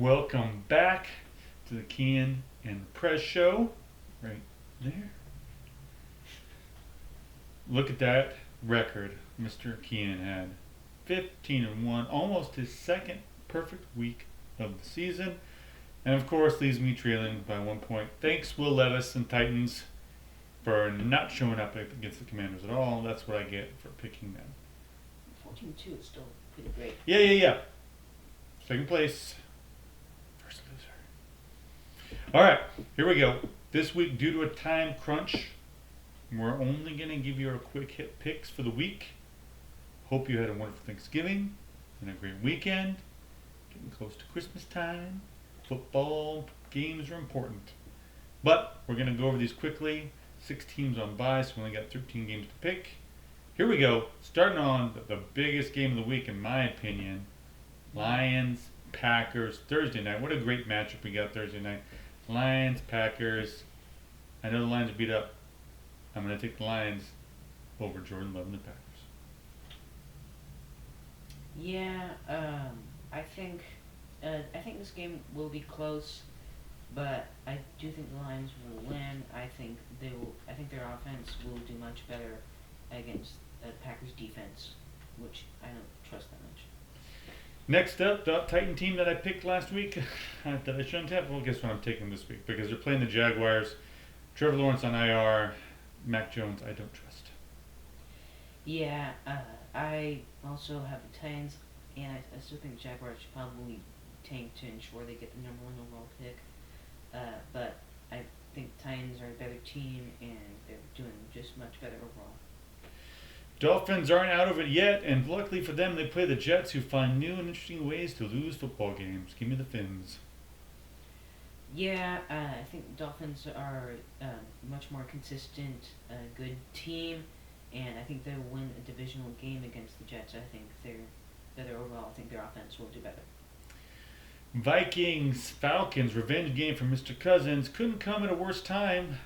Welcome back to the Kean and Prez show. Right there. Look at that record Mr. Kean had. 15-1, almost his second perfect week of the season. And of course leaves me trailing by 1 point. Thanks Will Levis and Titans for not showing up against the Commanders at all. That's what I get for picking them. 14-2 is still pretty great. Yeah. Second place. First loser. Alright, here we go. This week, due to a time crunch, we're only going to give you our quick hit picks for the week. Hope you had a wonderful Thanksgiving and a great weekend. Getting close to Christmas time. Football games are important. But we're going to go over these quickly. 6 teams on bye, so we only got 13 games to pick. Here we go. Starting on the biggest game of the week, in my opinion. Lions, Packers, Thursday night. What a great matchup we got Thursday night. Lions, Packers. I know the Lions are beat up. I'm going to take the Lions over Jordan Love and the Packers. Yeah, I think this game will be close, but I do think the Lions will win. I think their offense will do much better against the Packers defense, which I don't trust that much. Next up, the Titan team that I picked last week that I shouldn't have. Well, guess what I'm taking this week because they're playing the Jaguars. Trevor Lawrence on IR. Mac Jones, I don't trust. Yeah, I also have the Titans, and I still think the Jaguars should probably tank to ensure they get the number 1 overall pick. But I think the Titans are a better team, and they're doing just much better overall. Dolphins aren't out of it yet, and luckily for them, they play the Jets, who find new and interesting ways to lose football games. Give me the Fins. Yeah, I think the Dolphins are much more consistent, good team, and I think they'll win a divisional game against the Jets. I think they're better overall. I think their offense will do better. Vikings, Falcons, revenge game for Mr. Cousins. Couldn't come at a worse time.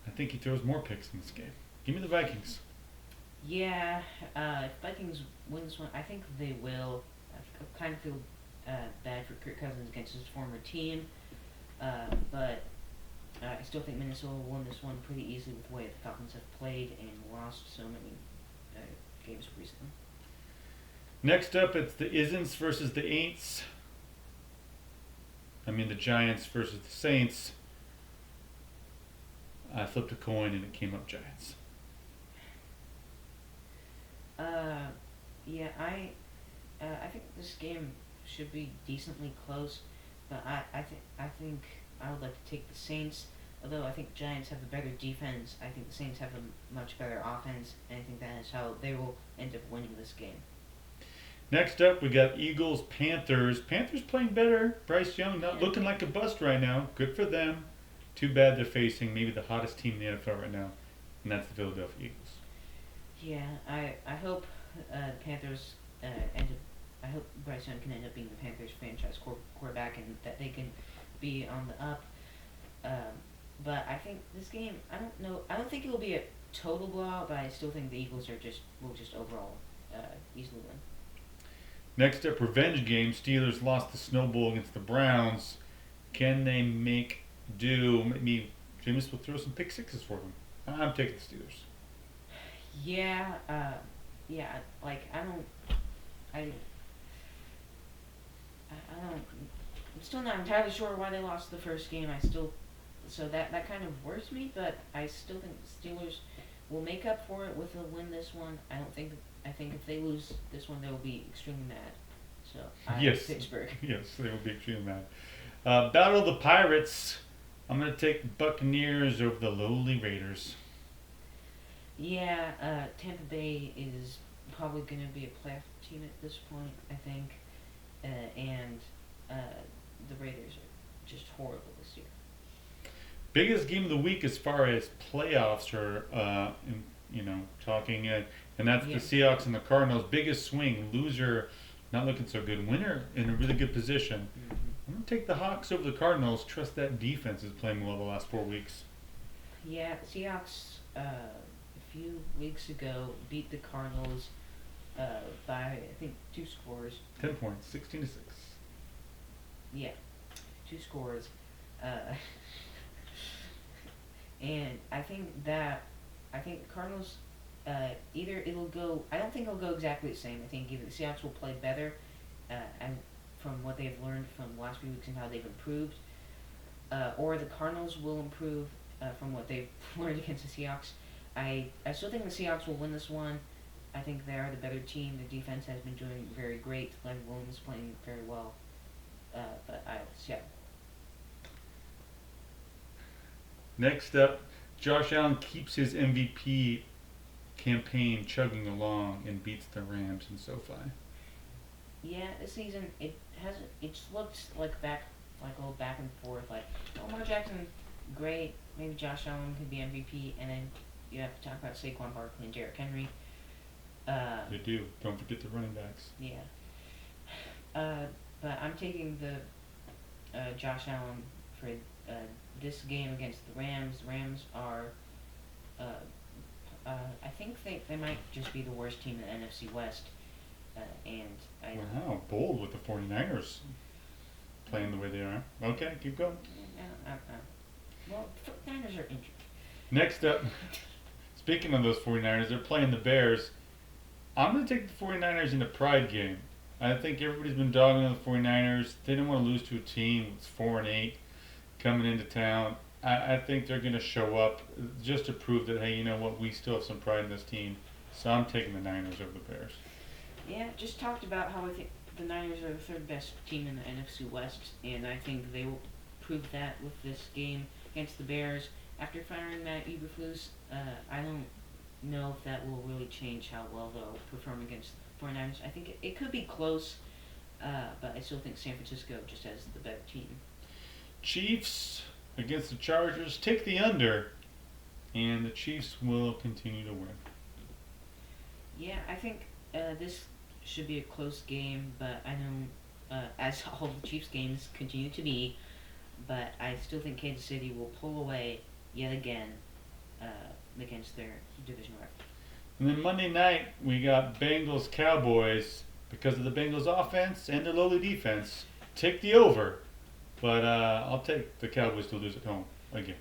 I think he throws more picks in this game. Give me the Vikings. Yeah, if Vikings win this one, I think they will. I kind of feel bad for Kirk Cousins against his former team, but I still think Minnesota won this one pretty easily with the way the Falcons have played and lost so many games recently. Next up, it's the Isn't versus the Ain'ts. The Giants versus the Saints. I flipped a coin and it came up Giants. Yeah, I think this game should be decently close, but I think I would like to take the Saints. Although I think Giants have a better defense, I think the Saints have a much better offense, and I think that is how they will end up winning this game. Next up, we got Eagles, Panthers. Panthers playing better. Bryce Young not Yeah. looking like a bust right now. Good for them. Too bad they're facing maybe the hottest team in the NFL right now, and that's the Philadelphia Eagles. Yeah, I hope the Panthers end up. I hope Bryce Young can end up being the Panthers franchise quarterback, and that they can be on the up. But I think this game, I don't know. I don't think it will be a total blowout, but I still think the Eagles will just overall easily win. Next up, revenge game. Steelers lost the Snow Bowl against the Browns. Can they make do? Maybe Jameis will throw some pick sixes for them. I'm taking the Steelers. Yeah, like I don't, I don't. I'm still not entirely sure why they lost the first game. So that kind of worries me, but I still think the Steelers will make up for it with a win this one. I think if they lose this one, they will be extremely mad. So I Yes. Pittsburgh. Yes, they will be extremely mad. Battle of the Pirates. I'm going to take the Buccaneers over the lowly Raiders. Yeah, Tampa Bay is probably going to be a playoff team at this point, I think, and the Raiders are just horrible this year. Biggest game of the week as far as playoffs are, talking, and that's Yeah. the Seahawks and the Cardinals. Biggest swing, loser, not looking so good. Winner in a really good position. Hmm. I'm gonna take the Hawks over the Cardinals. Trust that defense is playing well the last 4 weeks. Yeah, Seahawks a few weeks ago beat the Cardinals by I think 2 scores. 10 points, 16-6. Yeah, 2 scores. Uh, and I think Cardinals either it'll go. I don't think it'll go exactly the same. I think either the Seahawks will play better, and from what they've learned from the last few weeks and how they've improved, or the Cardinals will improve from what they've learned against the Seahawks. I still think the Seahawks will win this one. I think they are the better team. The defense has been doing very great. Leonard Williams playing very well. But Seattle. Next up, Josh Allen keeps his MVP campaign chugging along and beats the Rams in SoFi. Yeah, this season it hasn't. It's looked like a little back and forth. Like Lamar Jackson, great. Maybe Josh Allen could be MVP, and then you have to talk about Saquon Barkley and Derrick Henry. They do. Don't forget the running backs. Yeah. But I'm taking the Josh Allen for this game against the Rams. The Rams are, I think they might just be the worst team in the NFC West. And I. Wow, bold with the 49ers playing the way they are. Okay, keep going. Well, the Niners are injured. Next up, speaking of those 49ers, they're playing the Bears. I'm going to take the 49ers in a pride game. I think everybody's been dogging on the 49ers. They don't want to lose to a team that's 4-8 coming into town. I think they're going to show up just to prove that, hey, you know what, we still have some pride in this team. So I'm taking the Niners over the Bears. Yeah, just talked about how I think the Niners are the third best team in the NFC West, and I think they will prove that with this game against the Bears. After firing Matt Eberflus, I don't know if that will really change how well they'll perform against the 49ers. I think it could be close, but I still think San Francisco just has the better team. Chiefs against the Chargers. Take the under, and the Chiefs will continue to win. Yeah, I think this should be a close game, but I know, as all the Chiefs games continue to be, but I still think Kansas City will pull away yet again against their division rival. And then Monday night, we got Bengals Cowboys. Because of the Bengals offense and their lowly defense, take the over. But I'll take the Cowboys to lose at home again.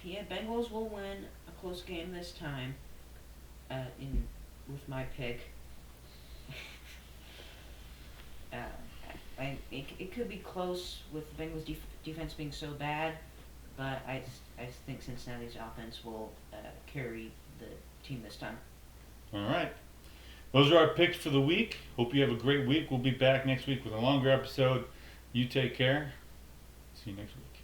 Yeah, Bengals will win a close game this time. With my pick. It could be close with the Bengals defense being so bad, but I think Cincinnati's offense will carry the team this time. All right. Those are our picks for the week. Hope you have a great week. We'll be back next week with a longer episode. You take care. See you next week.